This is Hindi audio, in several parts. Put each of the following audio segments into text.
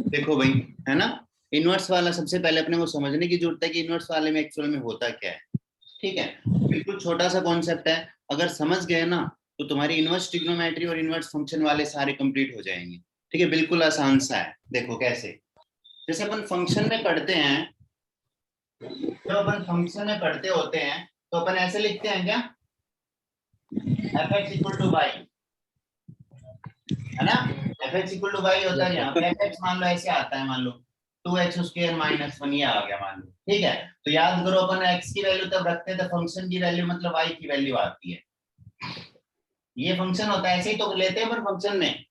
देखो भाई, है ना, इनवर्स वाला सबसे पहले अपने को समझने की जरूरत है कि इनवर्स वाले में एक्चुअल में होता क्या है। ठीक है, बिल्कुल छोटा सा कॉन्सेप्ट है, अगर समझ गए ना तो तुम्हारी इनवर्स ट्रिग्नोमेट्री और इनवर्स फंक्शन वाले सारे कंप्लीट हो जाएंगे। ठीक है, बिल्कुल आसान सा है। देखो कैसे, जैसे अपन फंक्शन में पढ़ते हैं, जब अपन फंक्शन में पढ़ते होते हैं तो अपन ऐसे लिखते हैं क्या, f x equal to y, है ना, f x equal to y होता है। यहाँ पे एफ एक्स मान लो ऐसे आता है, मान लो 2x² माइनस 1 ये आ गया मान लो। ठीक है, तो याद करो अपन x की वैल्यू तब रखते हैं तो फंक्शन की वैल्यू मतलब y की वैल्यू आती है। ये फंक्शन होता है, ऐसे ही तो लेते हैं पर फंक्शन में।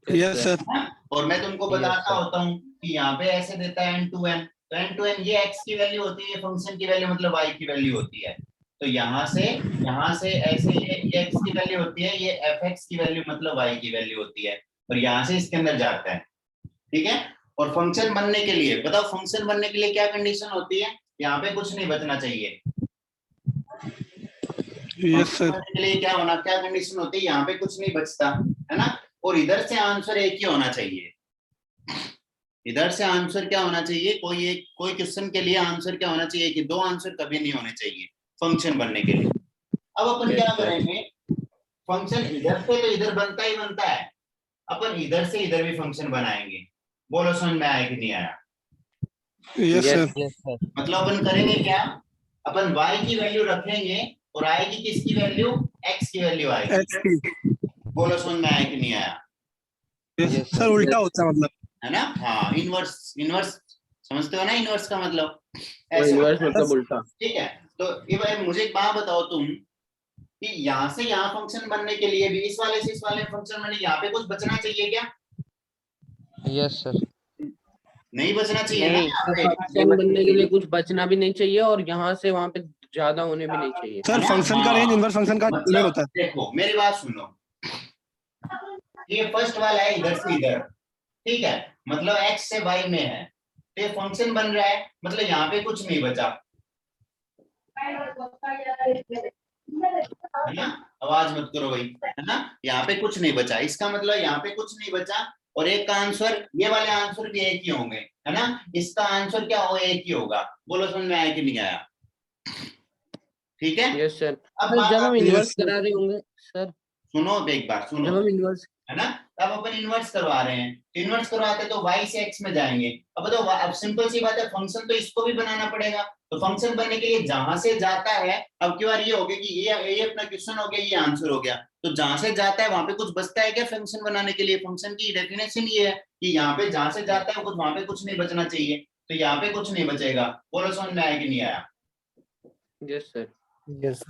Yes sir. और मैं तुमको बताता होता हूँ कि यहाँ पे ऐसे देता है n2n, तो n2n ये x की वैल्यू होती है, ये फंक्शन की वैल्यू मतलब y की वैल्यू होती है। तो यहाँ से ऐसे ये x की वैल्यू होती है, ये fx की वैल्यू मतलब y की वैल्यू होती है, और यहाँ से इसके अंदर जाता है। ठीक है, और फंक्शन बनने के लिए बताओ, फंक्शन बनने के लिए क्या कंडीशन होती है, यहाँ पे कुछ नहीं बचना चाहिए। Yes sir. फंक्शन बनने के लिए क्या होना, क्या कंडीशन होती है, यहाँ पे कुछ नहीं बचता, है ना, और इधर से आंसर एक ही होना चाहिए। इधर से आंसर क्या होना चाहिए, कोई क्वेश्चन के लिए आंसर क्या होना चाहिए कि दो आंसर कभी नहीं होने चाहिए फंक्शन बनने के लिए। अब अपन क्या करेंगे, फंक्शन इधर से तो इधर बनता ही बनता है, अपन इधर से इधर भी फंक्शन बनाएंगे। बोलो समझ में आया कि नहीं आया? Yes sir. मतलब अपन करेंगे क्या, अपन y की वैल्यू रखेंगे और आएगी किसकी वैल्यू, x की वैल्यू आएगी। बोलो समझ में आया कि नहीं आया? सर उल्टा होता है मतलब, है ना, हाँ, इनवर्स, इनवर्स समझते हो ना, इनवर्स का मतलब ऐसे इनवर्स मतलब उल्टा। ठीक है, तो ये मुझे एक बात बताओ तुम कि यहाँ से यहाँ फंक्शन बनने के लिए भी इस वाले से इस वाले फंक्शन बनने, यहाँ पे कुछ बचना चाहिए क्या? Yes sir. नहीं बचना चाहिए ना नहीं, यहाँ पे। फंक्शन बनने के लिए कुछ बचना भी नहीं चाहिए और यहाँ से वहां पे ज्यादा होने भी नहीं चाहिए। सर फंक्शन का रेंज इनवर्स फंक्शन का मतलब होता है। देखो मेरी बात सुनो, ये फर्स्ट वाला है इधर से इधर, ठीक है, मतलब x से y में है, तो ये फंक्शन बन रहा है, मतलब यहाँ पे कुछ नहीं बचा, है ना, आवाज मत करो भाई, है ना, यहाँ पे कुछ नहीं बचा, इसका मतलब यहाँ पे कुछ नहीं बचा, और एक का आंसर, ये वाले आंसर भी एक ही होंगे, है ना, इसका आंसर क्या होगा, एक ही होगा। बोलो समझ में आया कि नहीं आया? ठीक है, यस सर। अब जब हम बात इन्वर्स करा रहे होंगे सर, सुनो, एक बार सुनो, जब हम इन्वर्स, है ना, तब अपन इन्वर्स करवा रहे हैं, तो इन्वर्स करवाते तो y से x में जाएंगे। अब बताओ, अब सिंपल सी बात है, फंक्शन तो इसको भी बनाना पड़ेगा, तो फंक्शन बनने के लिए जहां से जाता है, अब की बार ये हो गया कि ये अपना क्वेश्चन हो गया, ये आंसर हो गया, तो जहां से जाता है वहां पे कुछ बचता है क्या फंक्शन बनाने के लिए? फंक्शन की डेफिनेशन ये है कि यहाँ पे जहां से जाता है कुछ, वहां पे कुछ नहीं बचना चाहिए, तो यहाँ पे कुछ नहीं बचेगा। बोलो समझ में आया कि नहीं आया? Yes sir. यस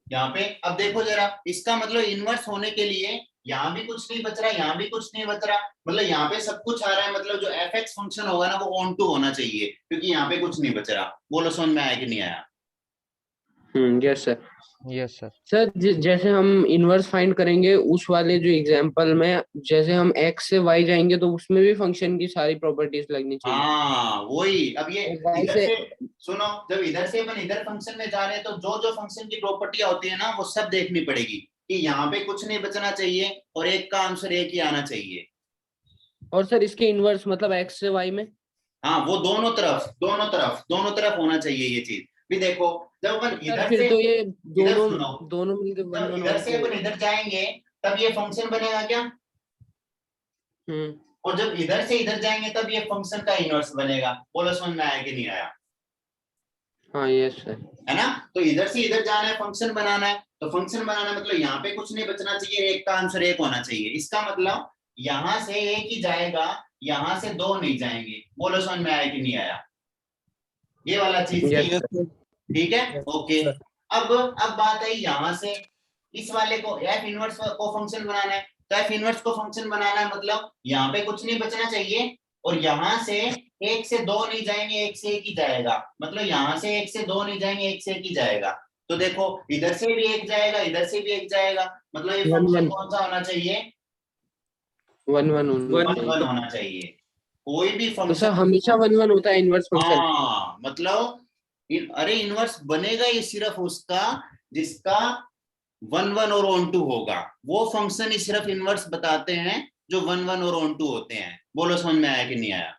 यहाँ पे अब देखो जरा, इसका मतलब इनवर्स होने के लिए यहाँ भी कुछ नहीं बच रहा, यहाँ भी कुछ नहीं बच रहा, मतलब यहाँ पे सब कुछ आ रहा है, मतलब जो एफ एक्स फंक्शन होगा ना वो ऑन टू होना चाहिए, क्योंकि यहाँ पे कुछ नहीं बच रहा। बोलो समझ में आया कि नहीं आया? Yes sir. Yes sir. Sir जैसे हम इनवर्स फाइंड करेंगे उस वाले जो एग्जांपल में, जैसे हम x से y जाएंगे तो उसमें भी फंक्शन की सारी प्रॉपर्टीज लगनी चाहिए। हाँ वही, अब ये y इधर से, से सुनो, जब इधर से अपन इधर फंक्शन में जा रहे हैं तो जो जो फंक्शन की प्रॉपर्टियां होती है ना वो सब देखनी पड़ेगी कि यहाँ पे कुछ नहीं बचना चाहिए और एक का आंसर एक ही आना चाहिए। और सर इसके इनवर्स मतलब x से y में, हाँ वो दोनों तरफ दोनों तरफ होना चाहिए ये चीज भी। देखो जब अपन इधर फिर से तो ये इधर सुनो, दोनों मिलकर जब 1 1 इधर 1 से अपन इधर जाएंगे तब ये फंक्शन बनेगा क्या? और जब इधर से इधर जाएंगे तब ये फंक्शन का इनवर्स बनेगा। बोलो समझ में आया कि नहीं आया? हाँ यस सर। है ना, तो इधर से इधर जाना है, फंक्शन बनाना है, तो फंक्शन बनाना मतलब यहाँ पे कुछ नहीं बचना चाहिए, एक का आंसर एक होना चाहिए। इसका मतलब यहाँ से एक ही जाएगा, यहाँ से दो नहीं जाएंगे। बोलो समझ में आया कि नहीं आया? ये वाला चीज ठीक है, ओके। अब बात है यहाँ से इस वाले को एफ इनवर्स को फंक्शन बनाना है, तो एफ इनवर्स को फंक्शन बनाना है मतलब यहाँ पे कुछ नहीं बचना चाहिए, और यहाँ से एक से दो नहीं जाएंगे, एक से एक ही जाएगा, मतलब यहाँ से एक से दो नहीं जाएंगे, एक से एक ही जाएगा। तो देखो इधर से भी एक जाएगा, इधर से भी एक जाएगा, मतलब ये फंक्शन कौन सा होना चाहिए? 1 1 1 होना चाहिए। कोई भी तो फंक्शन सर हमेशा 1 1 होता है इनवर्स फंक्शन? हाँ, मतलब अरे इनवर्स बनेगा ये सिर्फ उसका जिसका 1 1 और ऑन टू होगा, वो फंक्शन ही सिर्फ इनवर्स बताते हैं जो 1 1 और ऑन टू होते हैं। बोलो समझ में आया कि नहीं आया?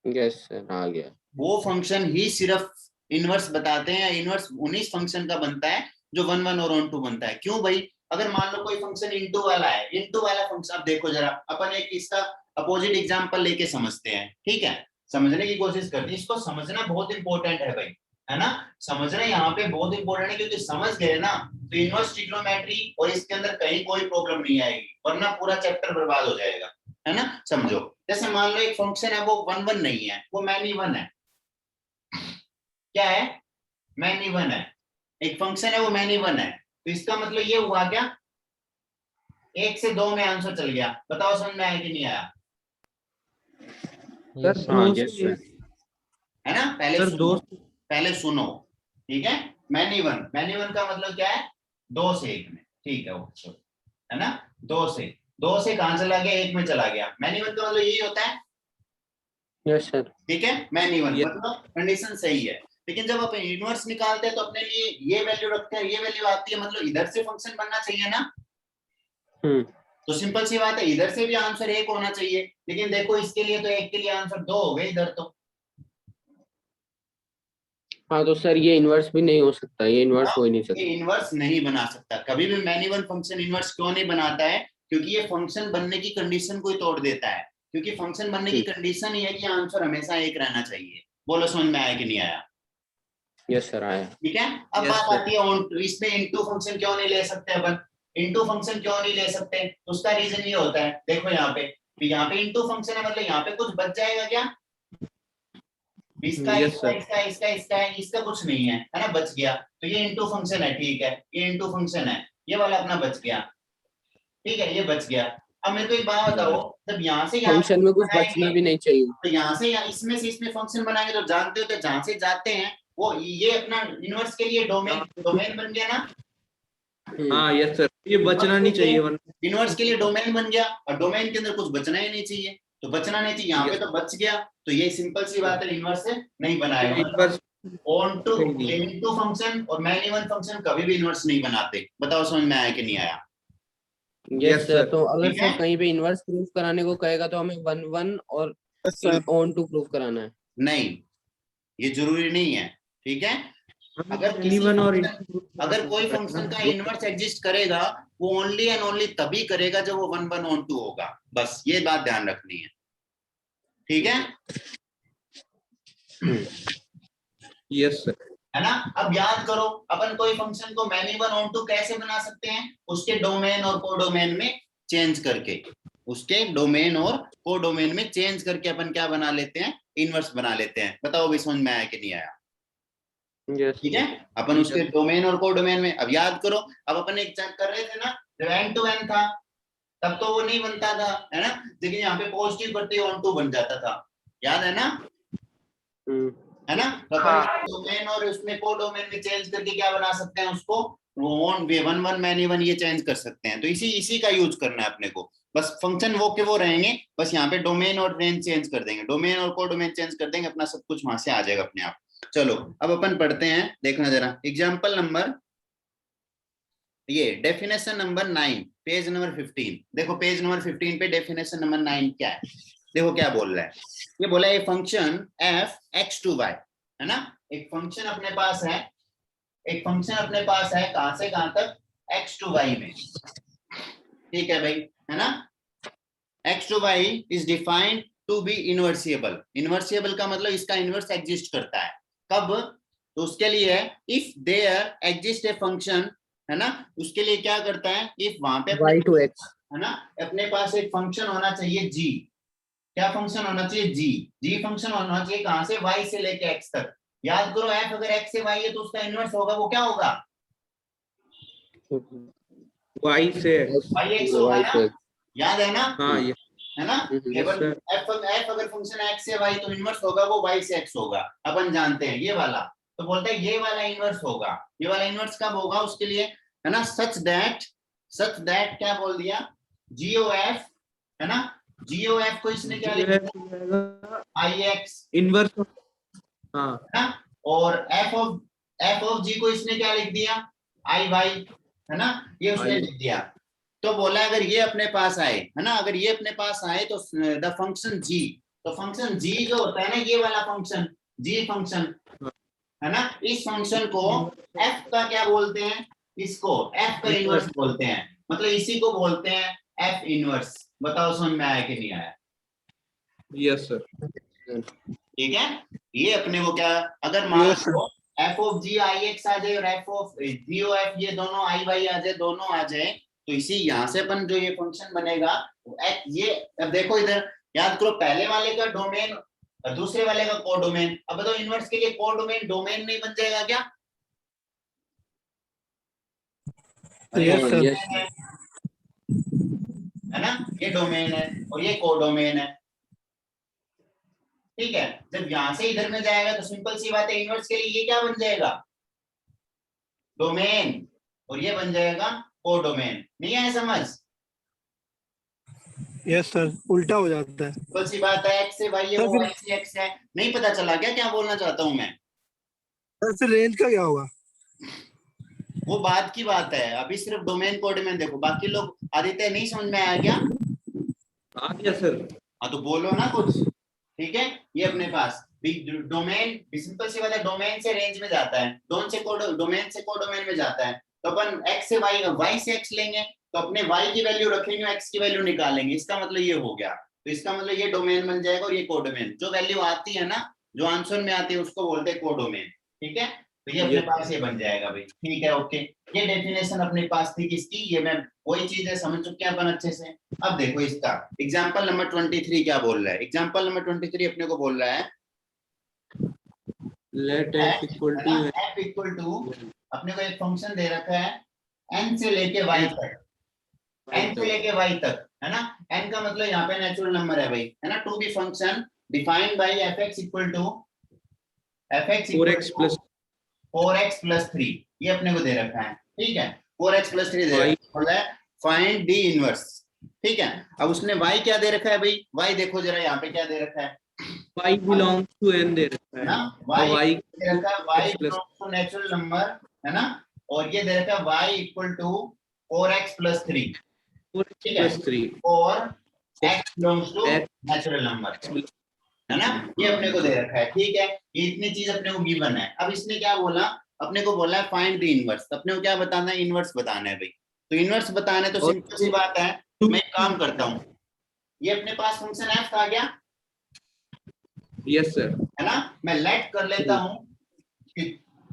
यस सर, आ गया। वो फंक्शन ही सिर्फ इनवर्स बताते हैं, इनवर्स उन्हीं फंक्शन का बनता है जो 1 1 और ऑन टू बनता है। क्यों भाई? अगर मान लो कोई फंक्शन इनटू वाला है, इनटू वाला फंक्शन, अब देखो जरा, अपन एक इसका अपोजिट एग्जांपल लेके समझते हैं, ठीक है? समझने की कोशिश करते हैं, इसको समझना बहुत इंपॉर्टेंट है भाई, है ना? समझना यहाँ पे बहुत इंपॉर्टेंट है, क्योंकि समझ गए ना तो इनवर्स ट्रिग्नोमेट्री और इसके अंदर कहीं कोई प्रॉब्लम नहीं आएगी, वरना पूरा चैप्टर बर्बाद हो जाएगा, है ना? समझो, जैसे मान लो एक फंक्शन है, वो 1 1 नहीं है, वो मैनी 1 है। क्या है? मैनी 1 है। एक फंक्शन है वो मैनी 1 है, तो इसका मतलब ये हुआ क्या, 1 से 2 में आंसर चल गया। बताओ समझ में आया कि नहीं आया? सर हाँ, दो यस से सर। है ना? पहले सर, सुनो, दो। पहले सुनो, ठीक है? मैनी 1, मैनी 1 का मतलब क्या है? 2 से 1 में, ठीक है? ओके, है ना? 2 से कहां चला गया? 1 में चला गया। मैनी 1 का मतलब यही होता है, यस सर। ठीक है? Many 1 Yes. मतलब कंडीशन सही है। लेकिन जब अपन इनवर्स निकालते हैं तो अपने लिए ये वैल्यू रखते हैं, ये वैल्यू आती है, मतलब इधर से फंक्शन बनना चाहिए ना। तो सिंपल सी बात है, इधर से भी आंसर 1 होना चाहिए, लेकिन देखो इसके लिए तो 1 के लिए आंसर 2 हो गए इधर तो। हाँ तो सर ये इनवर्स भी नहीं हो सकता, ये इनवर्स हो ही नहीं ये सकता। इनवर्स नहीं बना सकता कभी भी। मैनी 1 फंक्शन इनवर्स क्यों नहीं बनाता है? क्योंकि ये फंक्शन बनने की कंडीशन को ही तोड़ देता है, क्योंकि फंक्शन बनने की कंडीशन ये है कि आंसर हमेशा 1 रहना चाहिए। बोलो समझ में आया कि नहीं आया? यस सर, आया। ठीक है? अब Yes, बात sir. आती है ऑन, इसमें इनटू फंक्शन क्यों नहीं ले सकते अपन? इनटू फंक्शन क्यों नहीं ले सकते? उसका रीजन ये होता है, देखो यहाँ पे, तो यहाँ पे इनटू फंक्शन है, मतलब यहाँ पे कुछ बच जाएगा क्या? इसका Yes, इसका sir. इसका इसका इसका है, इसका कुछ नहीं है, है ना? बच गया, तो ये इनटू फंक्शन है, ठीक है? ये इनटू फंक्शन है, ये वाला अपना बच गया, ठीक है? ये बच गया। अब मेरे को एक बात बताओ, जब यहाँ से यहाँ फंक्शन में कुछ बनाएंगे, बचना भी नहीं चाहिए। तो यहाँ से इसमें से इसमें फंक्शन बनाएंगे तो जानते हो, तो जहां से जाते हैं वो ये अपना इनवर्स के लिए डोमेन, डोमेन बन गया ना। हाँ, यस सर, ये बचना नहीं चाहिए वरना। इनवर्स के लिए डोमेन बन गया, और डोमेन के अंदर कुछ बचना ही नहीं चाहिए, तो बचना नहीं चाहिए, यहाँ पे तो बच गया, तो ये सिंपल सी बात है, इनवर्स से नहीं बनाएगा। इनवर्स ऑन टू नहीं। इनटू फंक्शन और मैनी 1 फंक्शन कभी भी इनवर्स नहीं बनाते। बताओ समझ में आया कि नहीं आया? Yes Yes, sir. sir. तो अगर ठीक है? सर कहीं पे इनवर्स प्रूफ कराने को कहेगा तो हमें 1 1 और सर ऑन टू प्रूफ कराना है। नहीं, ये जरूरी नहीं है, ठीक है? अगर किसी Anyone और अगर कोई फंक्शन का इनवर्स एग्जिस्ट करेगा, वो ओनली एंड ओनली तभी करेगा जब वो 1 1 ऑन टू होगा, बस ये बात ध्यान रखनी है, ठीक है? Yes sir. है ना? अब याद करो, अपन कोई फंक्शन को मैनी 1 ऑन टू कैसे बना सकते हैं? उसके डोमेन और कोडोमेन में चेंज करके, उसके डोमेन और कोडोमेन में चेंज करके अपन क्या बना लेते हैं? इनवर्स बना लेते हैं। बताओ भी समझ में आया कि नहीं आया? यस ठीक है? अपन उसके डोमेन और कोडोमेन में, अब याद करो, अब अपन एक चेक कर रहे थे ना, जब एन टू एन था तब तो वो नहीं बनता था, है ना? लेकिन यहाँ पे पॉजिटिव करते ऑन टू बन जाता था, याद है ना? है ना? तो अपन डोमेन और उसमें कोडोमेन में चेंज करके क्या बना सकते हैं उसको? ऑन वे 1 1 मैनी 1 ये चेंज कर सकते हैं। तो इसी का यूज करना है अपने को, बस फंक्शन वो के वो रहेंगे, बस यहाँ पे डोमेन और रेंज चेंज कर देंगे, डोमेन और कोडोमेन चेंज कर देंगे, अपना सब कुछ वहां से आ जाएगा अपने आप। चलो अब अपन पढ़ते हैं, देखना जरा एग्जाम्पल नंबर, ये डेफिनेशन नंबर 9, पेज नंबर 15। देखो पेज नंबर 15 पे डेफिनेशन नंबर 9 क्या है? देखो क्या बोल रहा है, ये बोला है function f x to y, है ना? एक फंक्शन अपने पास है, एक फंक्शन अपने पास है, कहां से कहां तक? एक्स टू वाई में, ठीक है भाई, है ना? X to y is defined to be invertible. Invertible का मतलब इसका इनवर्स एग्जिस्ट करता है, कब? तो उसके लिए if there exist a function, है ना? उसके लिए क्या करता है? इफ वहां पे y to x, है ना, अपने पास एक फंक्शन होना चाहिए g। क्या फंक्शन होना चाहिए? g फंक्शन होना चाहिए कहां से? y से लेके x तक। याद करो f अगर x से y है तो उसका इनवर्स होगा, वो क्या होगा? वाई से yx होगा ना? याद है ना? हाँ ये है ना? Yes, sir. f अगर फंक्शन x से y तो इनवर्स होगा वो y से x होगा, अपन जानते हैं ये वाला। तो बोलते हैं ये वाला इनवर्स होगा, ये वाला इनवर्स कब होगा उसके लिए, है ना? सच दैट क्या बोल दिया? GOF, है ना? GOF को इसने क्या लिखा? IX, inverse. हाँ है ना? और f ऑफ g को इसने क्या लिख दिया? IY, है ना, ये उसने हाँ। लिख दिया। तो बोला अगर ये अपने पास आए, है ना, अगर ये अपने पास आए तो द फंक्शन जी, तो फंक्शन जी जो होता है ना, ये वाला फंक्शन जी फंक्शन, है ना, इस फंक्शन को एफ का क्या बोलते हैं, इसको एफ का इनवर्स बोलते हैं, मतलब इसी को बोलते हैं एफ इनवर्स। बताओ समझ में आया कि नहीं आया? Yes sir. ठीक है, ये अपने को क्या, अगर मान Yes, sir. लो f of g i x आ जाए और f of g o f ये दोनों आई वाई आ जाए, दोनों आ जाए, तो इसी यहां से अपन जो ये फंक्शन बनेगा ये, अब देखो इधर याद करो, पहले वाले का डोमेन और दूसरे वाले का कोडोमेन। अब बताओ इनवर्स के लिए कोडोमेन डोमेन नहीं बन जाएगा क्या? Yes, sir. Yes. है ना, ये डोमेन है और ये कोडोमेन है। ठीक है, जब यहां से इधर में जाएगा तो सिंपल सी बात है, इनवर्स के लिए ये क्या बन जाएगा, डोमेन, और ये बन जाएगा कोडोमेन। नहीं आया समझ? Yes, sir. उल्टा हो जाता है। सिंपल सी बात है, एक्स से वाई है, सर वो फिर वाई से एक्स है। नहीं पता चला क्या क्या बोलना चाहता हूं मैं? सर फिर रेंज का क्या होगा? वो बात की बात है, अभी सिर्फ डोमेन कोडोमेन देखो, बाकी लोग आदित्य नहीं समझ में आया क्या? आ गया सर। हाँ तो बोलो ना कुछ। ठीक है, ये अपने पास डोमेन, सिंपल सी बात है, डोमेन से रेंज में जाता है, डोमेन से कोडोमेन में जाता है। तो अपन एक्स से वाई, वाई से एक्स लेंगे तो अपने वाई की वैल्यू रखेंगे, एक्स की वैल्यू निकालेंगे, इसका मतलब ये हो गया। तो इसका मतलब ये डोमेन बन जाएगा और ये कोडोमेन, जो वैल्यू आती है ना, जो आंसर में आती है उसको बोलते हैं कोडोमेन। ठीक है, तो ये अपने पास ये बन जाएगा भाई। ठीक है, ओके, ये डेफिनेशन अपने पास थी किसकी, ये मैं वही चीज है, समझ चुके हैं अपन अच्छे से। अब देखो इसका एग्जांपल नंबर 23 क्या बोल रहा है। एग्जांपल नंबर 23 अपने को बोल रहा है let f equal to f equal to, अपने को एक फंक्शन दे रखा है n से लेके y तक, n से लेके y तक, है ना, n का मतलब यहाँ पे नेचुरल नंबर है भाई, है ना, to be function defined by fx equal to 4x plus 4x plus 3, ये अपने को दे रखा है। ठीक है, 4x प्लस 3 दे रखा है, फाइंड डी इनवर्स। ठीक है, अब उसने y क्या दे रखा है भाई, y देखो जरा यहाँ पे क्या दे रखा है, y बिलोंग्स टू n दे रखा है ना, और y y दे रखा है y plus belongs to natural number, है ना, और ये दे रखा है y equal to 4x plus 3। 4x ठीक है, प्लस 3 और x belongs to natural number, है ना, ये अपने को दे रखा है। ठीक है, ये इतनी चीज अपने को गिवन है। अब इसने क्या बोला, अपने को बोला है फाइंड द इनवर्स, अपने को क्या बताना है, इनवर्स बताना है भाई। तो इनवर्स बताना है तो सिंपल सी बात है, मैं एक काम करता हूँ, ये अपने पास फंक्शन f आ गया, यस सर, है ना, मैं लेट कर लेता हूँ कि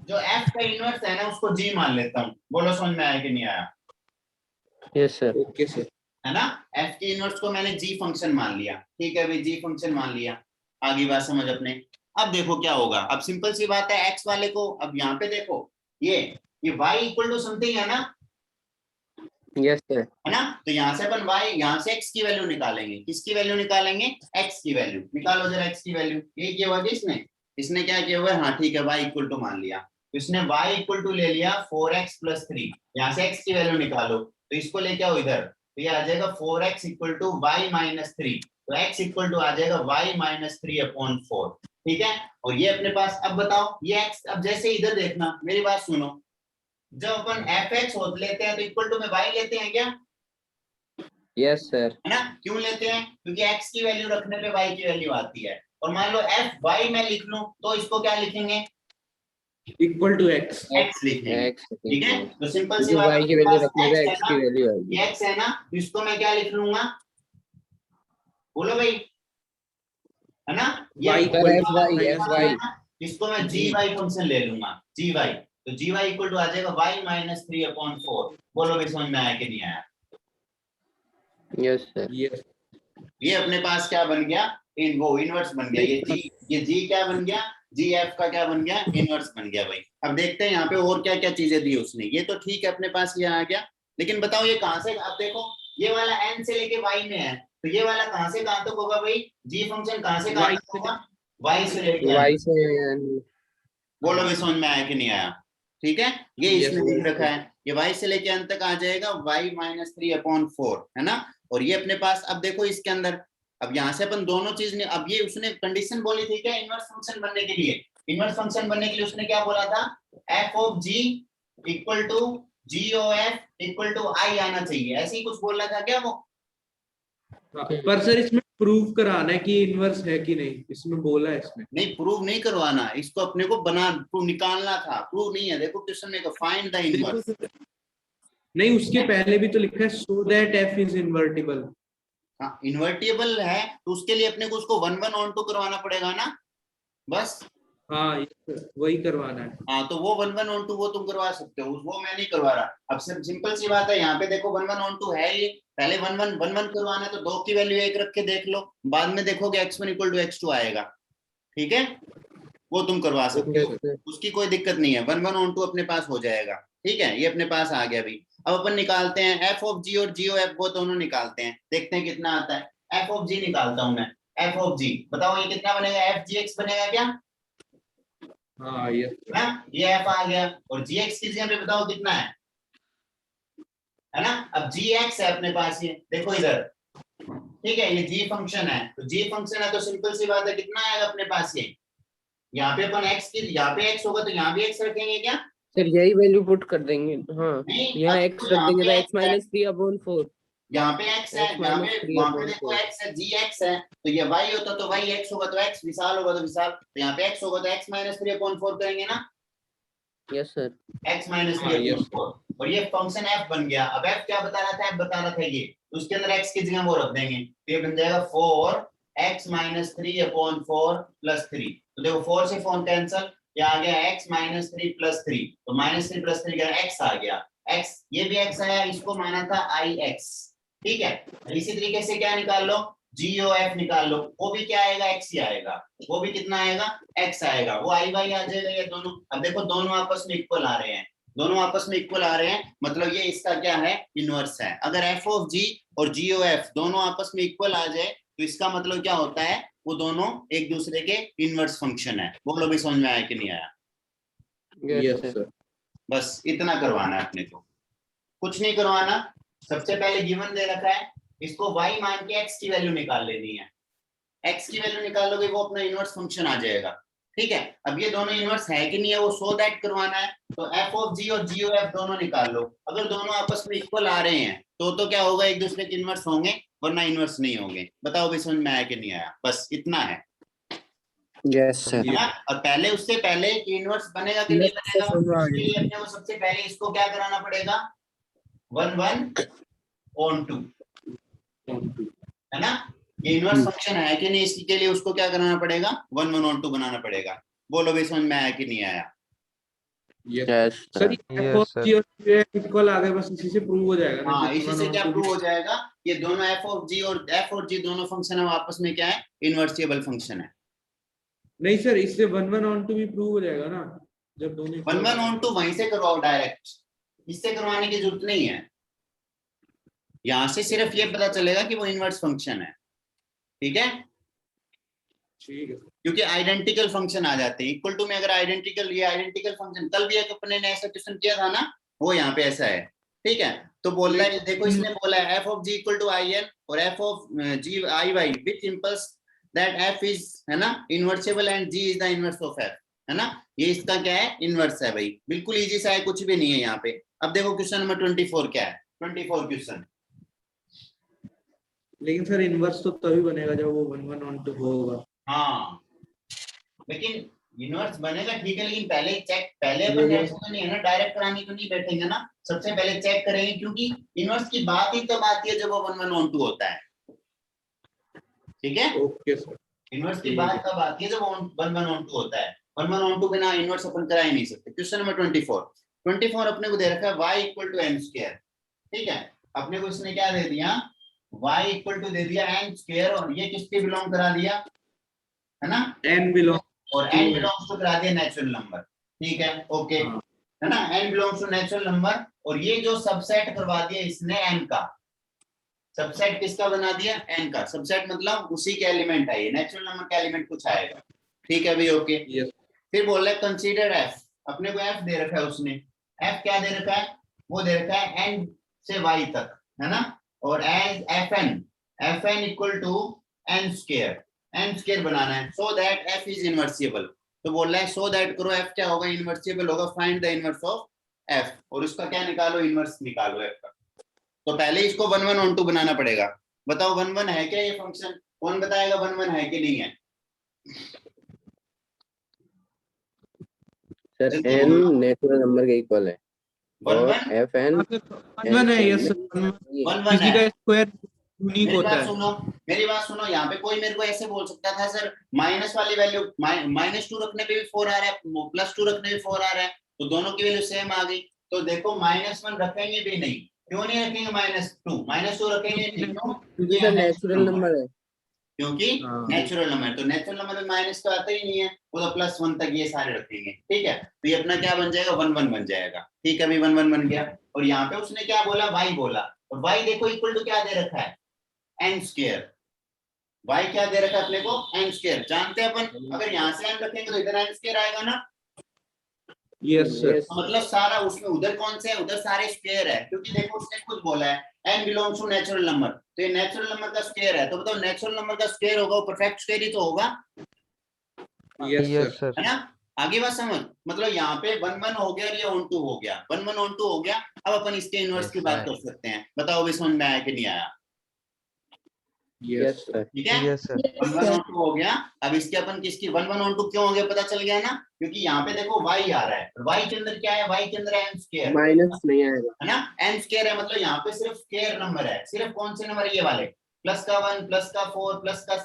जो f का इनवर्स है ना उसको g मान लेता हूँ। बोलो समझ में आया कि नहीं आया? Yes sir. ओके सर, है ना, f के इनवर्स को मैंने g फंक्शन मान लिया। ठीक है भाई, g फंक्शन मान लिया, आगे बात समझ अपने। अब देखो क्या होगा, अब सिंपल सी बात है, x वाले को अब यहाँ पे देखो, ये y इक्वल टू समथिंग है ना, यस सर। है ना, तो यहाँ से अपन y, यहाँ से x की वैल्यू निकालेंगे। किसकी वैल्यू निकालेंगे, x की वैल्यू निकालो जरा, x की वैल्यू। ये किया हुआ इसने क्या किया हुआ है, हाँ ठीक है, y इक्वल टू मान लिया, तो इसने y इक्वल टू ले लिया 4x प्लस 3, यहाँ से x की वैल्यू निकालो, तो इसको लेके आओ इधर, तो ये आ जाएगा 4x equal to y minus 3, तो x इक्वल टू आ जाएगा y माइनस 3 अपॉन 4। ठीक है, और ये अपने पास, अब बताओ ये x, अब जैसे इधर देखना, मेरी बात सुनो, जब अपन fx होत लेते हैं तो इक्वल टू में y लेते हैं क्या, यस सर। है ना, क्यों लेते हैं, क्योंकि x की वैल्यू रखने पे y की वैल्यू आती है। और मान लो fy मैं लिख लूं तो इसको क्या लिखेंगे, इक्वल टू x, x लिखेंगे। एक्स ठीक है, तो सिंपल सी बात y की है, वैल्यू रखने पे x है x ना, की वैल्यू आएगी। ये x है ना, तो इसको मैं क्या लिख लूंगा, बोलो भाई, है ना, ये y सर इक्वल fy इसको मैं gy फंक्शन ले लूंगा, gy, तो gy इक्वल टू आ जाएगा y माइनस 3 अपॉन 4। बोलो भाई समझ में आया कि नहीं आया? Yes sir. यस, ये अपने पास क्या बन गया, इन वो इनवर्स बन गया, ये जी क्या बन गया, जी एफ का क्या बन गया, इनवर्स बन गया भाई। अब देखते हैं यहाँ पे और क्या क्या चीजें दी उसने। ये तो ठीक है, अपने पास ये आ गया, लेकिन बताओ ये कहां से, अब देखो ये वाला n से लेके y में है, तो ये वाला कहां से कहां तक होगा भाई, g फंक्शन कहां से कहां तक होगा, y से लेके y से बोलो भाई समझ में आया कि नहीं आया? ठीक है, ये Yes, इसने लिख yes, रखा है, ये y से लेके अंत तक आ जाएगा y माइनस 3 अपॉन 4, है ना, और ये अपने पास, अब देखो इसके अंदर, अब यहाँ से अपन दोनों चीज ने, अब ये उसने कंडीशन बोली थी क्या इनवर्स फंक्शन बनने के लिए, इनवर्स फंक्शन बनने के लिए उसने क्या बोला था, f of g equal to GOF equal to I आना चाहिए, ऐसे ही कुछ बोलना था क्या वो? पर सर इसमें प्रूव कराना है कि इनवर्स है कि नहीं, इसमें बोला है इसमें। नहीं, प्रूव नहीं करवाना, इसको अपने को प्रूव निकालना था, प्रूव नहीं है। देखो क्वेश्चन में फाइंड द इनवर्स। नहीं, उसके पहले भी तो लिखा है so that f is invertible. हाँ, इन्वर्टिबल है तो उसके लिए अपने को उसको 1 1 on 2 करवाना पड़ेगा ना, बस। हाँ yes sir, वही करवाना है। हाँ, तो वो 1 1 on 2 वो तुम करवा सकते हो, वो मैं नहीं करवा रहा। अब सिंपल सी बात है, यहाँ पे देखो 1 1 on 2 है ये, पहले 1 1 1 1 करवाना है तो 2 की वैल्यू 1 रख के देख लो, बाद में देखोगे x1 इक्वल टू x2 आएगा, ठीक है, वो तुम करवा सकते हो, उसकी कोई दिक्कत नहीं है। 1 1 on 2 अपने पास हो जाएगा, ठीक है, ये अपने पास आ गया अभी। अब अपन निकालते हैं f of g और g of f, वो दोनों निकालते हैं, देखते हैं कितना आता है। f of g निकालता हूं मैं, f of g बताओ ये कितना बनेगा, f gx बनेगा क्या? हाँ यस ना, ये f आ गया, और gx की जगह पे बताओ कितना है ना। अब gx है अपने पास, ये देखो इधर, ठीक है, ये g फंक्शन है, तो g फंक्शन है तो सिंपल सी बात है, कितना आएगा अपने पास ये, यहाँ पे अपन x की, यहाँ पे x होगा तो यहाँ भी x रखेंगे क्या? सर यही वैल्यू पुट कर देंगे, हाँ नहीं, यहाँ अब x तो रख यहाँ देंगे पे तो x x है, माइनस 3/4। यहाँ पे x है, x यहाँ माइनस पे वहां पे 3/4। देखो x है, gx है, तो ये y होता तो y, x होगा तो x, विशाल होगा तो विशाल, तो यहाँ पे x होगा तो x माइनस 3/4 करेंगे ना, यस सर। x माइनस हाँ, yes. 3/4, और ये फंक्शन f बन गया। अब f क्या बता रहा था, f बता रहा था ये, तो उसके अंदर x की जगह वो रख देंगे, तो ये बन जाएगा 4x माइनस 3/4 प्लस 3, तो देखो 4 से 4 कैंसल, ये आ गया x माइनस 3 प्लस 3, तो माइनस 3 प्लस 3 का x आ गया, x, ये भी x आया, इसको माना था ix, ठीक है। इसी तरीके से क्या निकाल लो, GOF निकाल लो, वो भी क्या आएगा, x ही आएगा, वो भी कितना आएगा, x आएगा, वो i y आ जाएगा, ये दोनों। अब देखो दोनों आपस में इक्वल आ रहे हैं, दोनों आपस में इक्वल आ रहे हैं, मतलब ये इसका क्या है, इनवर्स है। अगर f of g और GOF दोनों आपस में इक्वल आ जाए तो इसका मतलब क्या होता है, वो दोनों एक दूसरे के इनवर्स फंक्शन है। बोलो भी समझ में आया कि नहीं आया? Yes yes sir. सर। बस इतना करवाना है अपने को, कुछ नहीं करवाना। सबसे पहले गिवन दे रखा है, इसको y मान के x की वैल्यू निकाल लेनी है, x की वैल्यू निकालोगे वो अपना इनवर्स फंक्शन आ जाएगा, ठीक है। अब ये दोनों इनवर्स है कि नहीं है वो सो दैट करवाना है, तो f of g और g of f दोनों निकाल लो। अगर दोनों आपस में इक्वल आ रहे हैं तो क्या होगा, एक दूसरे के इनवर्स होंगे, वरना इनवर्स नहीं होंगे। बताओ भी समझ में आया कि नहीं आया? बस इतना है, यस सर। है ना। और पहले, उससे पहले कि इनवर्स बनेगा कि नहीं बनेगा, उसके लिए अपने को सबसे पहले इसको क्या कराना पड़ेगा, 1 1 on 2, है ना। ये इनवर्स फंक्शन है कि नहीं, इसके लिए उसको क्या कराना पड़ेगा, 1 1 on 2 बनाना पड़ेगा। बोलो भी समझ में आया कि नहीं आया? Yes sir Yes, sir. Equal आ गए, बस इसी से प्रूव हो जाएगा ना। हाँ, कि इसी one से on क्या two प्रूव हो जाएगा, ये दोनों f और g दोनों फंक्शन है, आपस में क्या है, इनवर्सिबल फंक्शन है। नहीं सर, इससे 1 1 on 2 भी प्रूव हो जाएगा ना, जब दोनों 1 1 on 2 वहीं से करवाओ डायरेक्ट, इससे करवाने की जरूरत नहीं है, यहां से सिर्फ ये पता चलेगा कि वो इनवर्स फंक्शन है, ठीक है। ठीक है। क्योंकि आइडेंटिकल फंक्शन आ जाते हैं, इक्वल टू में अगर आइडेंटिकल, ये आइडेंटिकल फंक्शन, कल भी एक अपने ने ऐसा क्वेश्चन किया था ना, वो यहाँ पे ऐसा है, ठीक है। तो बोल रहा है, देखो इसने बोला है f of g equal to in और f of g i y which implies that f is, है ना, invertible and g is the inverse of f, है ना। ये इसका क्या है, इनवर्स है भाई, बिल्कुल इजी सा है, कुछ भी नहीं है यहाँ पे। अब देखो क्वेश्चन नंबर 24 क्या है, 24 क्वेश्चन। लेकिन सर इनवर्स तो तभी बनेगा जब वो 1 1 on 2 होगा। हाँ, लेकिन यूनिवर्स बनेगा, ठीक है, लेकिन पहले चेक, पहले अपन ऐसा तो नहीं है ना, डायरेक्ट कराने को नहीं बैठेंगे ना, सबसे पहले चेक करेंगे, क्योंकि इनवर्स की बात ही तब आती है जब वो 1 1 on 2 होता है, ठीक है। Okay sir. इनवर्स की बात तब आती है जब 1 1 on 2 होता है, 1 1 on 2 बिना इनवर्स अपन करा ही नहीं सकते। क्वेश्चन नंबर 24 अपने को दे रखा है y equal to m square, ठीक है। अपने को इसने क्या दे दिया, y इक्वल टू दे दिया m स्क्वायर, और ये किसके बिलोंग करा दिया, है ना, n बिलोंग, और n बिलोंग्स टू करा दिया नेचुरल नंबर, ठीक है, ओके, है ना, n belongs to natural number. और ये जो सबसेट करवा दिया इसने n का, सबसेट किसका बना दिया, n का। सबसेट मतलब उसी के एलिमेंट है, ये नेचुरल नंबर का एलिमेंट कुछ आएगा, ठीक है भाई, ओके। यस। फिर बोल रहा है कंसीडर f, अपने को f दे रखा है उसने, f क्या दे रखा है, वो दे रखा है n से y तक, है ना, और as fn equal to n square बनाना है, so that f is invertible. तो बोल रहा है सो दैट करो, f क्या होगा, इनवर्सिबल होगा, find the inverse of f और उसका क्या निकालो, इनवर्स निकालो f का। तो पहले इसको 1 1 on 2 बनाना पड़ेगा। बताओ 1 1 है क्या ये फंक्शन? कौन बताएगा 1 1 है कि नहीं है? सर जल्दी n बोलो। नेचुरल नंबर के इक्वल है 1 और 1 fn 1 है, यस सर, 1 1 किसी है। का स्क्वायर यूनिक मेरी होता बात है। सुनो, मेरी बात सुनो, यहाँ पे कोई मेरे को ऐसे बोल सकता था सर माइनस वाली वैल्यू -2 रखने पे भी 4 आ रहा है, +2 रखने पे 4 आ रहा है, तो दोनों की वैल्यू सेम आ गई। तो देखो -1 रखेंगे भी नहीं। क्यों नहीं रखेंगे -2 रखेंगे नहीं, क्यों? क्योंकि ये सर है नेचुरल नंबर है। क्योंकि हाँ। नेचुरल नंबर, तो नेचुरल नंबर में माइनस तो आता ही नहीं है, वो तो +1 तक ये सारे रखेंगे। ठीक है, तो ये अपना क्या बन जाएगा, 1 1 बन जाएगा। ठीक है, अभी 1 1 बन गया। और यहाँ पे उसने क्या बोला, y बोला, और y देखो इक्वल टू क्या दे रखा है, n²। y क्या दे रखा है अपने को, n²। जानते हैं अपन, अगर यहाँ से n रखेंगे तो इधर n² आएगा ना, यस सर। Yes, तो मतलब सारा उसमें उधर कौन से है, उधर सारे स्क्वायर है, क्योंकि देखो उसने खुद बोला है n belongs to natural number, तो ये नेचुरल नंबर का स्क्वायर है। तो बताओ नेचुरल नंबर का स्क्वायर होगा वो परफेक्ट स्क्वायर ही तो होगा, यस सर। है ना? आगे बात समझ, मतलब यहाँ पे 1 1 हो गया और ये on 2 हो गया, 1 1 on 2 हो गया। अब अपन इसके इनवर्स की बात कर सकते हैं। बताओ अभी समझ में आया कि नहीं आया? yes sir. ठीक है, यस सर। 1 1 on 2 हो गया। अब इसके अपन किसकी 1 1 on 2 क्यों हो गया पता चल गया ना, क्योंकि यहाँ पे देखो y आ रहा है, और y के अंदर क्या है, y के अंदर n², माइनस नहीं आएगा। है ना, n² है, मतलब यहाँ पे सिर्फ स्क्वायर नंबर है। सिर्फ कौन से नंबर, ये वाले, प्लस का 1, प्लस का 4, प्लस का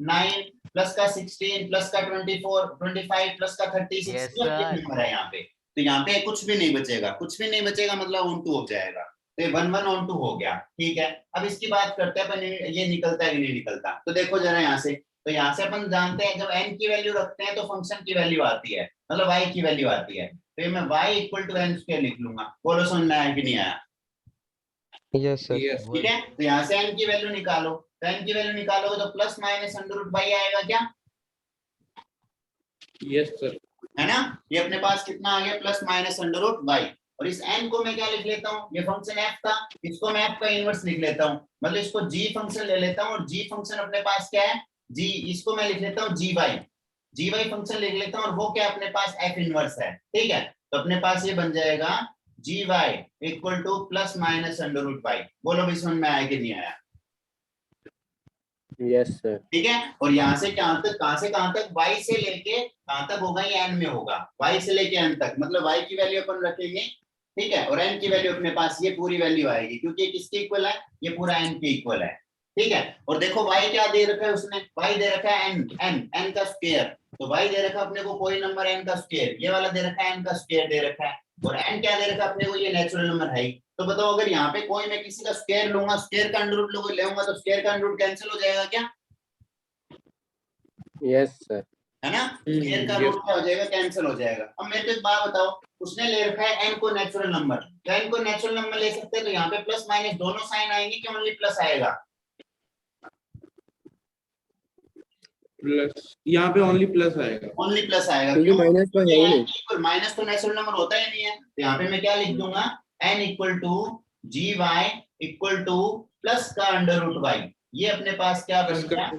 9, प्लस का 16, प्लस का 24, 25, प्लस का 36, Yes, सिर्फ ये sir. नंबर है यहाँ पे। तो यहाँ पे कुछ भी नहीं बचेगा, कुछ भी नहीं बचेगा, मतलब on 2 हो जाएगा। तो ये 1 1 on 2 हो गया। ठीक है, अब इसकी बात करते हैं अपन, ये निकलता है कि नहीं निकलता। तो देखो जरा यहाँ से, तो यहाँ से अपन जानते हैं जब n की वैल्यू रखते हैं तो फंक्शन की वैल्यू आती है, मतलब y की वैल्यू आती है। तो ये मैं y इक्वल टू n² लिख लूंगा। बोलो समझ में आया कि नहीं आया? Yes sir. यस। ठीक है, तो यहाँ से n की वैल्यू निकालो, तो n की वैल्यू निकालोगे तो प्लस माइनस √y आएगा क्या, यस सर। है ना? ये अपने पास कितना आ गया, प्लस माइनस √y। और इस n को मैं क्या लिख लेता हूँ, ये फंक्शन f था, इसको मैं f का इनवर्स लिख लेता हूँ, मतलब इसको g फंक्शन ले लेता हूँ, और g फंक्शन अपने पास क्या है, g, इसको मैं लिख लेता हूँ gy फंक्शन लिख लेता हूँ, और वो क्या अपने पास f इनवर्स है। ठीक है, तो अपने पास ये बन जाएगा gy equal to plus minus √y। बोलो भी समझ में आया कि नहीं आया? Yes sir. ठीक है, और यहाँ से कहां तक, कहां से कहां तक, y से लेके कहां तक होगा, ये n में होगा, y से लेके n तक, मतलब y की वैल्यू अपन रखेंगे। ठीक है, और n की वैल्यू अपने पास ये पूरी वैल्यू आएगी, क्योंकि ये किसके इक्वल है, ये पूरा n के इक्वल है। ठीक है, और देखो y क्या दे रखा है उसने, y दे रखा है n का स्क्वायर। तो y दे रखा है अपने को कोई नंबर n का स्क्वायर, ये वाला दे रखा है n का स्क्वायर दे रखा है, और n क्या दे रखा है अपने को, ये नेचुरल नंबर है ही। तो बताओ अगर यहाँ पे कोई मैं किसी का स्क्वायर लूंगा, स्क्वायर का अंडर रूट लूंगा, तो स्क्वायर का अंडर रूट कैंसिल हो जाएगा क्या, यस सर। है ना? स्क्वायर का रूट क्या हो जाएगा, कैंसिल हो जाएगा। अब मेरे को एक बात बताओ, उसने ले रखा है n को नेचुरल नंबर, तो n को नेचुरल नंबर ले सकते हैं, तो यहाँ पे प्लस माइनस दोनों साइन आएंगे कि ओनली प्लस आएगा? प्लस, यहाँ पे ओनली प्लस आएगा। ओनली प्लस आएगा, क्योंकि क्यों? माइनस तो है ही नहीं। माइनस तो नेचुरल नंबर होता ही नहीं है। तो यहाँ पे मैं क्या लिख दूंगा, n equal to gy equal to plus का अंडर रूट y। ये अपने पास क्या बन गया,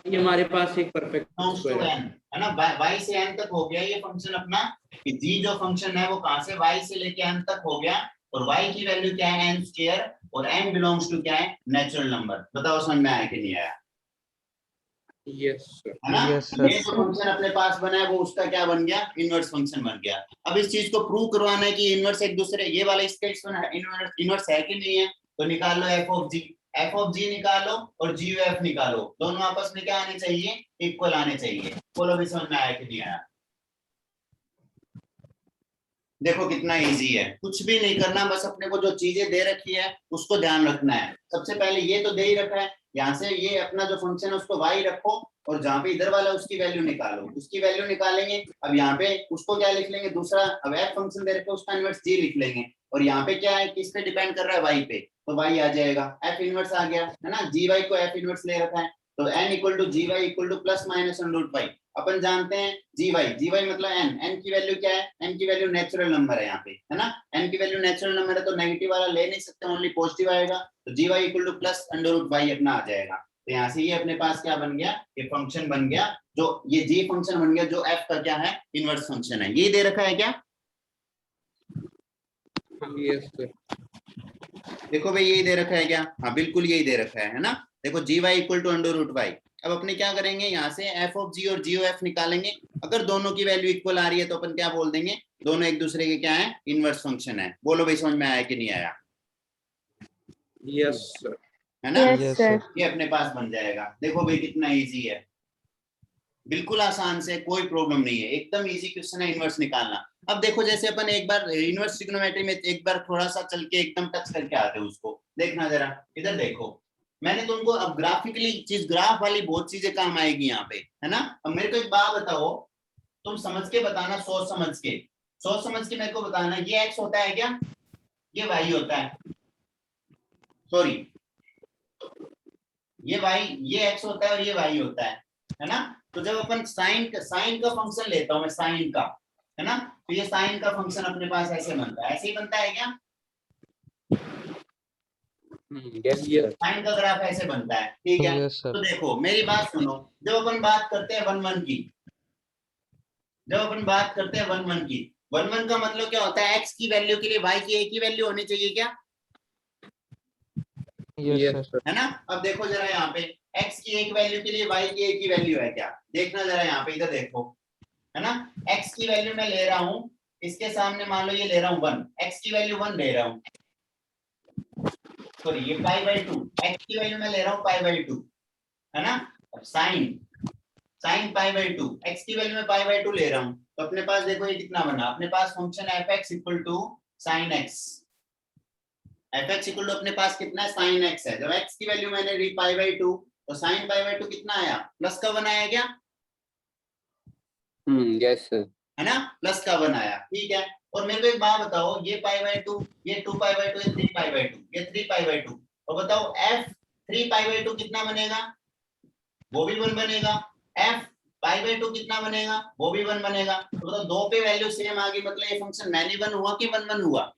ये हमारे पास एक perfect belongs to square n, है ना? y से n तक हो गया ये फंक्शन अपना, कि g जो फंक्शन है वो कहां से y से लेके n तक हो गया, और y की वैल्यू क्या है, n², और n बिलोंग्स टू क्या है, नेचुरल नंबर। बताओ समझ में आया कि नहीं आया? Yes sir. है ना? Yes, sir. ये जो फंक्शन अपने पास बना है वो उसका क्या बन गया, इनवर्स फंक्शन बन गया। अब इस चीज को प्रूव करवाना है कि इनवर्स एक दूसरे, ये वाला इसका इनवर्स है कि नहीं है, तो निकाल लो f ऑफ g निकालो, और g ऑफ f निकालो, दोनों आपस में क्या आने चाहिए, इक्वल आने चाहिए। बोलो भी समझ में आया कि नहीं आया? देखो कितना इजी है, कुछ भी नहीं करना, बस अपने को जो चीजें दे रखी है उसको ध्यान रखना है। सबसे पहले ये तो दे ही रखा है, यहाँ से ये अपना जो फंक्शन है उसको y रखो, और जहाँ पे इधर वाला उसकी वैल्यू निकालो, उसकी वैल्यू निकालेंगे। अब यहाँ पे उसको क्या लिख लेंगे, दूसरा, अब f फंक्शन दे रखा है उसका इनवर्स g लिख लेंगे, और यहाँ पे क्या है, किस पे डिपेंड कर रहा है, y पे, तो y आ जाएगा, f इनवर्स आ गया, है ना? gy को f इनवर्स ले रखा है, तो n equal to gy equal to plus minus √y। अपन जानते हैं gy मतलब n की वैल्यू क्या है, n की वैल्यू नेचुरल नंबर है यहाँ पे, है ना? n की वैल्यू नेचुरल नंबर है तो नेगेटिव वाला ले नहीं सकते, ओनली पॉजिटिव आएगा, तो gy equal to plus √y अपना आ जाएगा। तो यहाँ से ये अपने पास क्या बन गया, ये फंक्शन बन गया, जो ये g फंक्शन बन गया, जो f का क्या है, इनवर्स फंक्शन है। ये दे रखा है क्या, यस सर। देखो भाई यही दे रखा है क्या? हाँ बिल्कुल यही दे रखा है ना। देखो g y equal to under root y. अब अपने क्या करेंगे, यहाँ से एफ ऑफ जी और जी ऑफ एफ निकालेंगे। अगर दोनों की वैल्यू इक्वल आ रही है तो अपन क्या बोल देंगे, दोनों एक दूसरे के क्या है, इनवर्स फंक्शन है। बोलो भाई समझ में आया कि नहीं आया? Yes sir. है ना? Yes, Yes, sir. sir. ये अपने पास बन जाएगा। देखो भाई कितना इजी है, बिल्कुल आसान से, कोई प्रॉब्लम नहीं है, एकदम इजी क्वेश्चन है इनवर्स निकालना। अब देखो जैसे अपन एक बार इनवर्स ट्रिग्नोमेट्री में एक बार थोड़ा सा चल के एकदम टच करके आते हैं उसको, देखना जरा इधर देखो। मैंने तुमको अब ग्राफिकली चीज, ग्राफ वाली बहुत चीजें काम आएगी यहाँ पे, है ना। अब मेरे को एक बात बताओ, तुम समझ के बताना, सोच समझ के, सोच समझ के मेरे को बताना, ये एक्स होता है क्या, ये वाई होता है, सॉरी ये वाई, ये एक्स होता है और ये वाई होता है ना। तो जब अपन साइन का फंक्शन लेता हूं मैं, साइन का, है ना, तो ये साइन का फंक्शन अपने पास ऐसे बनता है, ऐसे ही बनता है क्या? Yes sir. साइन का ग्राफ ऐसे बनता है, ठीक है। Yes, sir. तो देखो मेरी बात सुनो, जब अपन बात करते हैं 1 1 की, जब अपन बात करते हैं 1 1 की, 1 1 का मतलब क्या होता है, एक्स की वैल्यू के लिए वाई की एक ही वैल्यू होनी चाहिए क्या, Yes, यस sir. सर। है ना। अब देखो जरा यहाँ पे x की एक वैल्यू के लिए y की एक ही वैल्यू है क्या, देखना जरा यहाँ पे, इधर देखो, है ना। x की वैल्यू मैं ले रहा हूँ, इसके सामने मान लो ये ले रहा हूँ 1, x की वैल्यू 1 ले रहा हूँ, सॉरी ये π/2, x की वैल्यू मैं ले रहा हूँ π/2, है ना। अब साइन π/2, x की वैल्यू मैं π/2 ले रहा हूँ, तो अपने पास देखो ये कितना बना, अपने पास function f(x) equal to sin x, f(x) equal to अपने पास कितना है, sin x है। जब x की वैल्यू मैंने ली π/2, तो sin π/2 कितना आया, प्लस का 1 आया क्या, यस सर। है ना, प्लस का 1 आया, ठीक है। और मेरे को एक बात बताओ, ये π/2, ये 2π/2, ये 3π/2, ये 3π/2, और बताओ f 3π/2 कितना बनेगा, वो भी 1 बनेगा। f π/2 कितना बनेगा, वो भी 1 बनेगा। तो बताओ दो पे वैल्यू सेम आ गई, मतलब ये फंक्शन मैनी 1 हुआ कि 1 1 हुआ,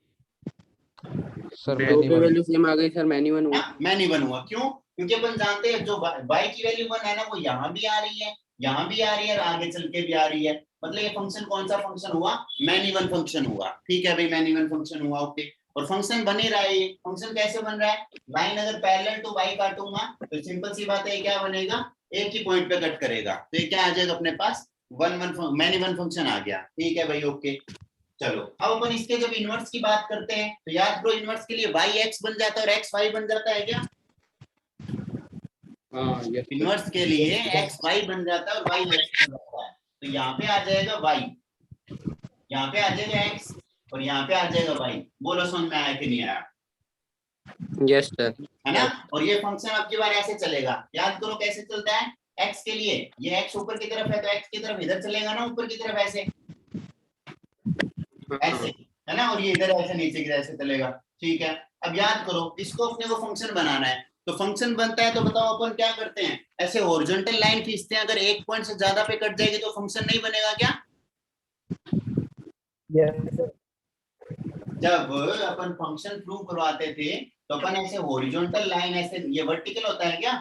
Sir, दो दो many पे one. वैल्यू सेम आ गई सर, मैनी वन हुआ। मैनी 1 हुआ। क्यों? क्योंकि अपन जानते हैं जो y की वैल्यू 1 है ना, वो यहाँ भी आ रही है, यहाँ भी आ रही है, और आगे चल के भी आ रही है, मतलब ये फंक्शन कौन सा फंक्शन हुआ, मैनी 1 फंक्शन हुआ, ठीक है भाई, मैनी 1 फंक्शन हुआ, ओके। और फंक्शन बन ही रहा है, ये फंक्शन कैसे बन रहा है, लाइन अगर पैरेलल टू y काटूंगा तो सिंपल सी बात है, क्या बनेगा, एक ही पॉइंट पे कट करेगा, तो ये क्या आ जाएगा अपने पास, 1 1 मैनी 1 फंक्शन आ गया, ठीक है भाई, ओके। चलो अब अपन इसके जब इनवर्स की बात करते हैं, तो याद करो इनवर्स के लिए y x बन जाता है और x y बन जाता है क्या, हाँ यस। इनवर्स के लिए x y बन जाता है और y x बन जाता है। तो यहाँ पे आ जाएगा y, यहाँ पे आ जाएगा x, और यहाँ पे आ जाएगा y। बोलो समझ में आया कि नहीं आया, यस सर। है ना। और ये फंक्शन अब की बार ऐसे चलेगा, याद करो कैसे चलता है, x के लिए ये x ऊपर की तरफ है तो x की तरफ इधर चलेगा ना, ऊपर की तरफ ऐसे ऐसे, है ना, और ये इधर ऐसे नीचे की तरफ से चलेगा, ठीक है। अब याद करो इसको अपने को फंक्शन बनाना है, तो फंक्शन बनता है तो बताओ अपन क्या करते हैं, ऐसे हॉरिजॉन्टल लाइन खींचते हैं, अगर एक पॉइंट से ज्यादा पे कट जाएगी तो फंक्शन नहीं बनेगा क्या, जब अपन फंक्शन प्रूव करवाते थे तो अपन ऐसे हॉरिजॉन्टल लाइन, ऐसे ये वर्टिकल होता है क्या,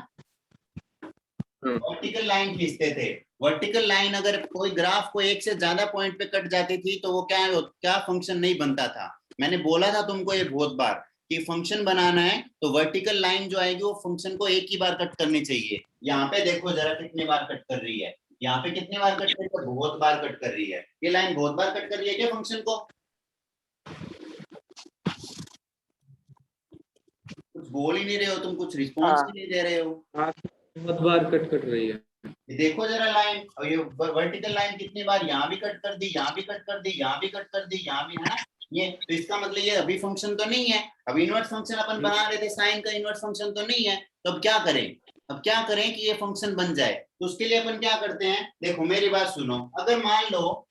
वर्टिकल लाइन खींचते थे। वर्टिकल लाइन अगर कोई ग्राफ को एक से ज्यादा पॉइंट पे कट जाती थी तो वो क्या फंक्शन नहीं बनता था। मैंने बोला था तुमको ये बहुत बार कि फंक्शन बनाना है तो वर्टिकल लाइन जो आएगी वो फंक्शन को एक ही बार कट करनी चाहिए। यहाँ पे देखो जरा कितनी बार कट कर रही है, यहाँ पे कितनी बार कट कर रही है, बहुत बार कट कर रही है, ये लाइन बहुत बार कट कर रही है क्या फंक्शन को, कुछ बोल ही नहीं रहे हो तुम, कुछ रिस्पॉन्स ही नहीं दे रहे हो। बहुत बार कट कट रही है। ये देखो जरा लाइन, और ये वर्टिकल लाइन कितनी बार यहाँ भी कट कर दी, यहाँ भी कट कर दी, यहाँ भी कट कर दी, यहाँ भी, है ना। ये तो इसका मतलब ये अभी फंक्शन तो नहीं है, अब इनवर्स फंक्शन अपन बना रहे थे, साइन का इनवर्स फंक्शन तो नहीं है, तो अब क्या करें, अब क्या करें कि ये फंक्शन बन जाए, तो उसके लिए अपन क्या करते हैं, देखो मेरी बात सुनो, अगर मान लो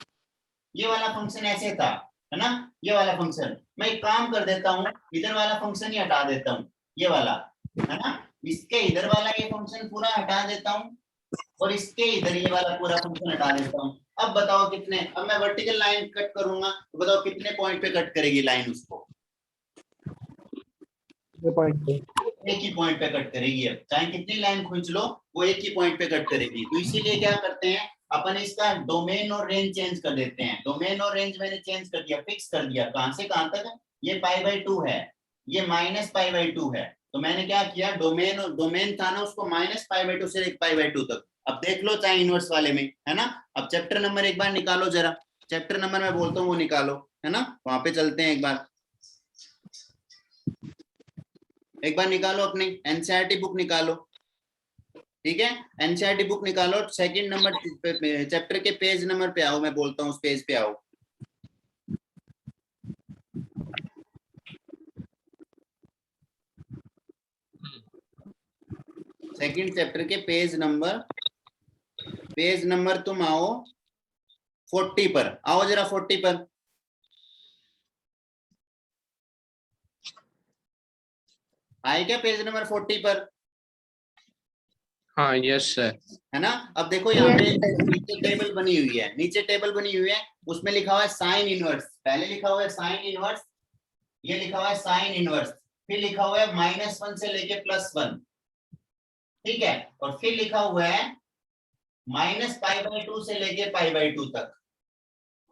ये वाला फंक्शन ऐसे था, है ना, ये वाला फंक्शन, मैं एक काम कर देता हूँ, इधर वाला फंक्शन ही हटा देता हूँ, ये वाला, है ना, इसके इधर वाला ये फंक्शन पूरा हटा देता हूँ, और इसके इधर ये वाला पूरा फंक्शन हटा देता हूँ। अब बताओ कितने, अब मैं वर्टिकल लाइन कट करूंगा तो बताओ कितने पॉइंट पे कट करेगी लाइन उसको, एक ही पॉइंट पे कट करेगी। अब चाहे कितनी लाइन खींच लो वो एक ही पॉइंट पे कट करेगी। तो इसीलिए क्या करते हैं अपन, इसका डोमेन और रेंज चेंज कर देते हैं। डोमेन और रेंज मैंने चेंज कर दिया, फिक्स कर दिया, कहां से कहां तक, ये π/2 है, ये -π/2 है। तो मैंने क्या किया, डोमेन था ना, उसको -π/2 से π/2 तक। अब देख लो चाहे इनवर्स वाले में, है ना। अब चैप्टर नंबर एक बार निकालो जरा, चैप्टर नंबर मैं बोलता हूँ वो निकालो, है ना। वहां पे चलते हैं एक बार निकालो अपनी एनसीईआरटी बुक निकालो, ठीक है। एनसीईआरटी बुक निकालो, सेकंड नंबर चैप्टर के पेज नंबर पे आओ, मैं बोलता हूँ उस पेज पे आओ। सेकंड चैप्टर के पेज नंबर तुम आओ 40 पर, आओ जरा 40 पर। आए क्या पेज नंबर 40 पर? हाँ यस सर। है ना। अब देखो यहाँ पे नीचे टेबल बनी हुई है, उसमें लिखा हुआ है साइन इनवर्स। पहले लिखा हुआ है साइन इनवर्स, ये लिखा हुआ है साइन इनवर्स, फिर लिखा हुआ है -1 से लेके +1, ठीक है। और फिर लिखा हुआ है -π/2 से लेके π/2 तक।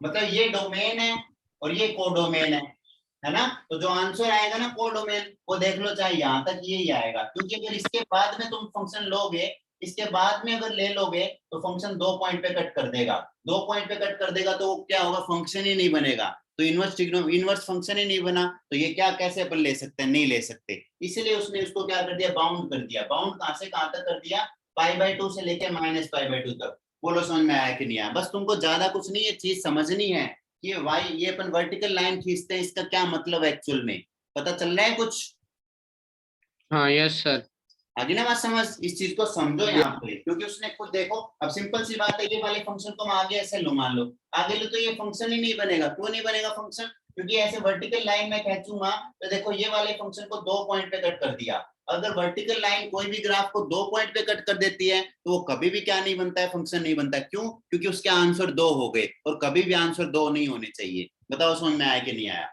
मतलब ये डोमेन है और ये कोडोमेन है ना। तो जो आंसर आएगा ना कोडोमेन, वो देख लो चाहे यहाँ तक यही आएगा, क्योंकि अगर इसके बाद में तुम फंक्शन लोगे, इसके बाद में अगर ले लोगे तो फंक्शन 2 पॉइंट पे कट कर देगा। 2 पॉइंट पे कट कर देगा तो क्या होगा, फंक्शन ही नहीं बनेगा। तो इनवर्स फंक्शन ही नहीं बना, तो ये क्या कैसे अपन ले सकते हैं, नहीं ले सकते। इसलिए उसने उसको क्या कर दिया, बाउंड कर दिया। बाउंड कहां से कहां तक कर दिया, π/2 से लेके -π/2 तक। बोलो समझ में आया कि नहीं आया? बस तुमको ज्यादा कुछ नहीं, ये चीज समझनी है कि ये अपन वर्टिकल लाइन खींचते हैं, इसका क्या मतलब है एक्चुअल में, पता चल रहा है कुछ? हाँ यस सर। आगे ना बात समझ, इस चीज को समझो यहाँ पे, क्योंकि उसने खुद देखो। अब सिंपल सी बात है, ये वाले फंक्शन को हम आगे ऐसे लो, मान लो आगे लो, तो ये फंक्शन ही नहीं बनेगा। क्यों नहीं बनेगा फंक्शन? क्योंकि ऐसे वर्टिकल लाइन में खींचूंगा तो देखो ये वाले फंक्शन को 2 पॉइंट पे कट कर दिया। अगर वर्टिकल लाइन कोई भी ग्राफ को 2 पॉइंट पे कट कर देती है तो वो कभी भी क्या नहीं बनता है, फंक्शन नहीं बनता। क्यों? क्योंकि उसके आंसर 2 हो गए, और कभी भी आंसर 2 नहीं होने चाहिए। बताओ समझ में आया कि नहीं आया?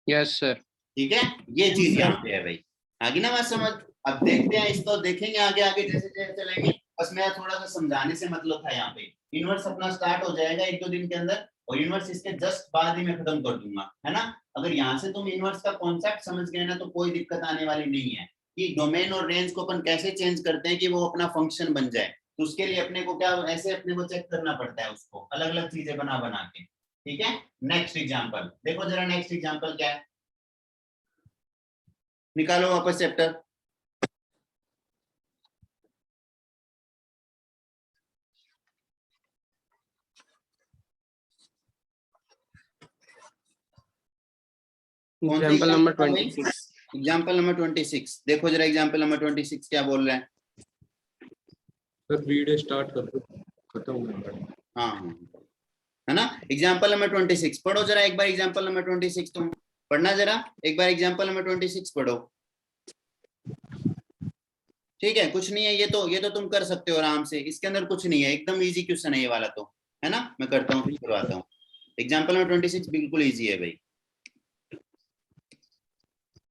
Yes sir. ठीक है, ये चीज यहाँ पे है भाई। आगे ना बात समझ। अब देखते हैं इसको, देखेंगे आगे आगे जैसे जैसे चलेंगे। बस मेरा थोड़ा सा समझाने से मतलब था यहाँ पे। इनवर्स अपना स्टार्ट हो जाएगा 1-2 दिन के अंदर, और इनवर्स इसके जस्ट बाद ही मैं खत्म कर दूंगा, है ना। अगर यहाँ से तुम इनवर्स का कॉन्सेप्ट समझ गए ना, तो कोई दिक्कत आने वाली नहीं है कि डोमेन और रेंज को अपन कैसे चेंज करते हैं कि वो अपना फंक्शन बन जाए। तो उसके लिए अपने को क्या, ऐसे अपने को चेक करना पड़ता है उसको, अलग अलग चीजें बना बना के। ठीक है, नेक्स्ट एग्जाम्पल देखो जरा। नेक्स्ट एग्जाम्पल क्या है, निकालो वापस chapter. Example number 26। Example number 26 देखो जरा। एग्जाम्पल नंबर 26 क्या बोल रहे हैं? सर वीडियो स्टार्ट कर दो, खत्म हो गया। हाँ हाँ, है ना। एग्जाम्पल नंबर 26 पढ़ो जरा एक बार। एग्जाम्पल नंबर 26 तुम पढ़ना जरा एक बार। एग्जाम्पल नंबर 26 पढ़ो। ठीक है, कुछ नहीं है, ये तो तुम कर सकते हो आराम से, इसके अंदर कुछ नहीं है, एकदम इजी क्वेश्चन है ये वाला तो, है ना। मैं करता हूँ, फिर करवाता हूँ। एग्जाम्पल नंबर 26 बिल्कुल इजी है भाई।